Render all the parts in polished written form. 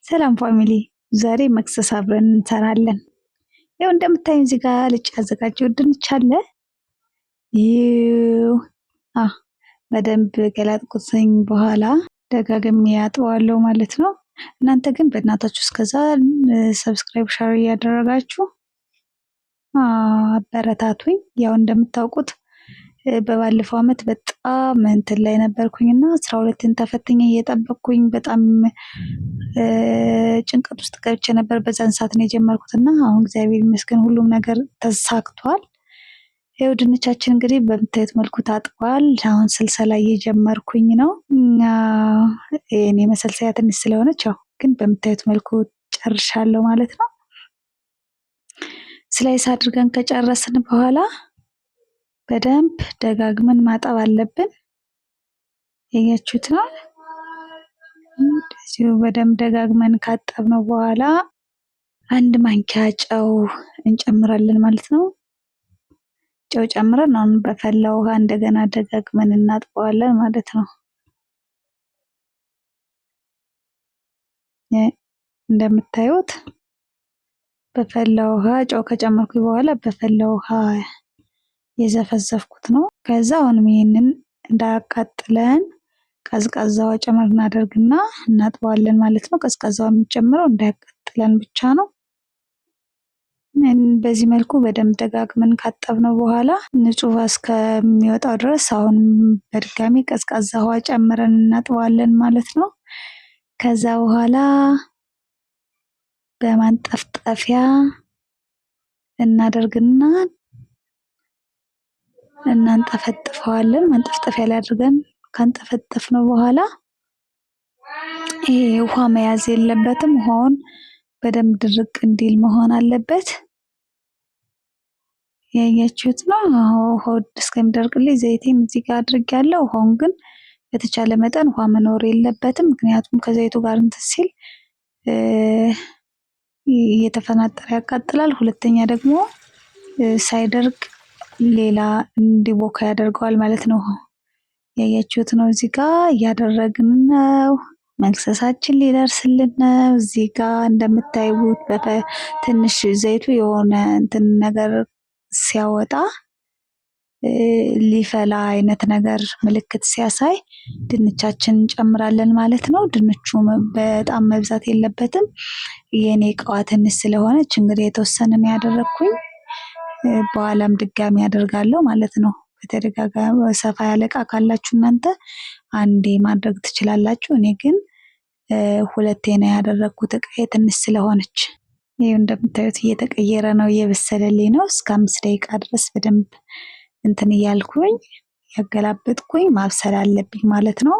ሰላም ፋሚሊ፣ ዛሬ መክሰስ አብረን እንሰራለን። ያው እንደምታዩኝ እዚህ ጋር ልጭ ያዘጋጀው ድንች አለ። ይው በደንብ ገላጥኩትኝ በኋላ ደጋግሜ አጥበዋለሁ ማለት ነው። እናንተ ግን በእናታችሁ እስከዛ ሰብስክራይብ ሻር እያደረጋችሁ አበረታቱኝ። ያው እንደምታውቁት በባለፈው አመት በጣም እንትን ላይ ነበርኩኝና 12ን ተፈትኜ እየጠበቅኩኝ በጣም ጭንቀት ውስጥ ገብቼ ነበር። በዛን ሰዓት ነው የጀመርኩትና አሁን እግዚአብሔር ይመስገን ሁሉም ነገር ተሳክቷል። ይኸው ድንቻችን እንግዲህ በምታዩት መልኩ ታጥቧል። አሁን ስልሰላ እየጀመርኩኝ ነው። እኔ መሰልሰያ ትንሽ ስለሆነች ያው ግን በምታዩት መልኩ ጨርሻለሁ ማለት ነው። ስላይስ አድርገን ከጨረስን በኋላ በደንብ ደጋግመን ማጠብ አለብን። ያያችሁት ነው። እንደዚሁ በደንብ ደጋግመን ካጠብነው በኋላ አንድ ማንኪያ ጨው እንጨምራለን ማለት ነው። ጨው ጨምረን አሁን በፈላ ውሃ እንደገና ደጋግመን እናጥበዋለን ማለት ነው። እንደምታዩት በፈላ ውሃ ጨው ከጨመርኩኝ በኋላ በፈላ ውሃ የዘፈዘፍኩት ነው። ከዛ አሁንም ይሄንን እንዳያቃጥለን ቀዝቃዛው ጨመር እናደርግና እናጥበዋለን ማለት ነው። ቀዝቃዛው የሚጨምረው እንዳያቃጥለን ብቻ ነው። በዚህ መልኩ በደንብ ደጋግመን ካጠብነው በኋላ ንጹህ ውሃ እስከሚወጣው ድረስ አሁን በድጋሚ ቀዝቃዛ ውሃ ጨምረን እናጥበዋለን ማለት ነው። ከዛ በኋላ በማንጠፍጠፊያ እናደርግና እናንጠፈጥፈዋለን። ማንጠፍጠፊያ ላይ አድርገን ካንጠፈጠፍነው በኋላ ይሄ ውሃ መያዝ የለበትም። ውሃውን በደንብ ድርቅ እንዲል መሆን አለበት። ያያችሁት ነው። ውሃው እስከሚደርቅልኝ ዘይቴን እዚህ ጋር አድርጌያለሁ። ውሃውን ግን በተቻለ መጠን ውሃ መኖር የለበትም። ምክንያቱም ከዘይቱ ጋር እንትን ሲል እየተፈናጠረ ያቃጥላል። ሁለተኛ ደግሞ ሳይደርቅ ሌላ እንዲቦካ ያደርገዋል ማለት ነው። ያያችሁት ነው። እዚህ ጋር እያደረግን ነው። መክሰሳችን ሊደርስልን ነው። እዚህ ጋር እንደምታዩት ትንሽ ዘይቱ የሆነ እንትን ነገር ሲያወጣ ሊፈላ አይነት ነገር ምልክት ሲያሳይ ድንቻችን እንጨምራለን ማለት ነው። ድንቹ በጣም መብዛት የለበትም። የኔ እቃዋ ትንሽ ስለሆነች እንግዲህ የተወሰነ ነው ያደረኩኝ። በኋላም ድጋሚ አደርጋለሁ ማለት ነው። በተደጋጋሚ ሰፋ ያለ እቃ ካላችሁ እናንተ አንዴ ማድረግ ትችላላችሁ። እኔ ግን ሁለቴ ነው ያደረኩት እቃዬ ትንሽ ስለሆነች። ይሄው እንደምታዩት እየተቀየረ ነው፣ እየበሰለልኝ ነው። እስከ 5 ደቂቃ ድረስ በደንብ እንትን እያልኩኝ ያገላበጥኩኝ ማብሰል አለብኝ ማለት ነው።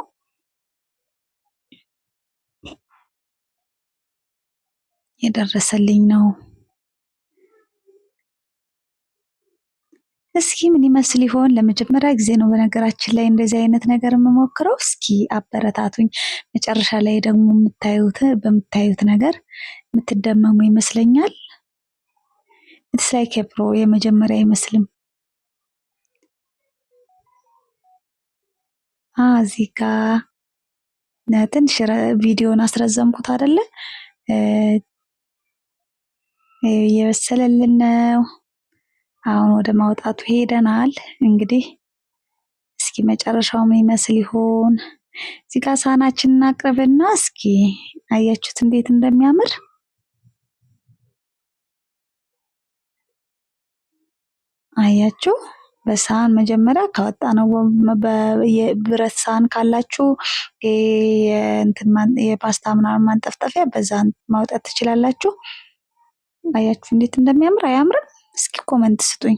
የደረሰልኝ ነው። እስኪ ምን ይመስል ይሆን? ለመጀመሪያ ጊዜ ነው በነገራችን ላይ እንደዚህ አይነት ነገር የምሞክረው። እስኪ አበረታቱኝ። መጨረሻ ላይ ደግሞ በምታዩት ነገር የምትደመሙ ይመስለኛል። ኢትስ ላይክ ፕሮ የመጀመሪያ አይመስልም። እዚህ ጋር ትንሽ ቪዲዮን አስረዘምኩት አይደለ? እየበሰለልን ነው። አሁን ወደ ማውጣቱ ሄደናል። እንግዲህ እስኪ መጨረሻው ምን ይመስል ይሆን? እዚህ ጋር ሳህናችንን እናቅርብና እስኪ አያችሁት እንዴት እንደሚያምር። አያችሁ? በሳህን መጀመሪያ ካወጣ ነው። የብረት ሳህን ካላችሁ የፓስታ ምናምን ማንጠፍጠፊያ በዛ ማውጣት ትችላላችሁ። አያችሁ እንዴት እንደሚያምር። አያምርም? እስኪ ኮመንት ስጡኝ።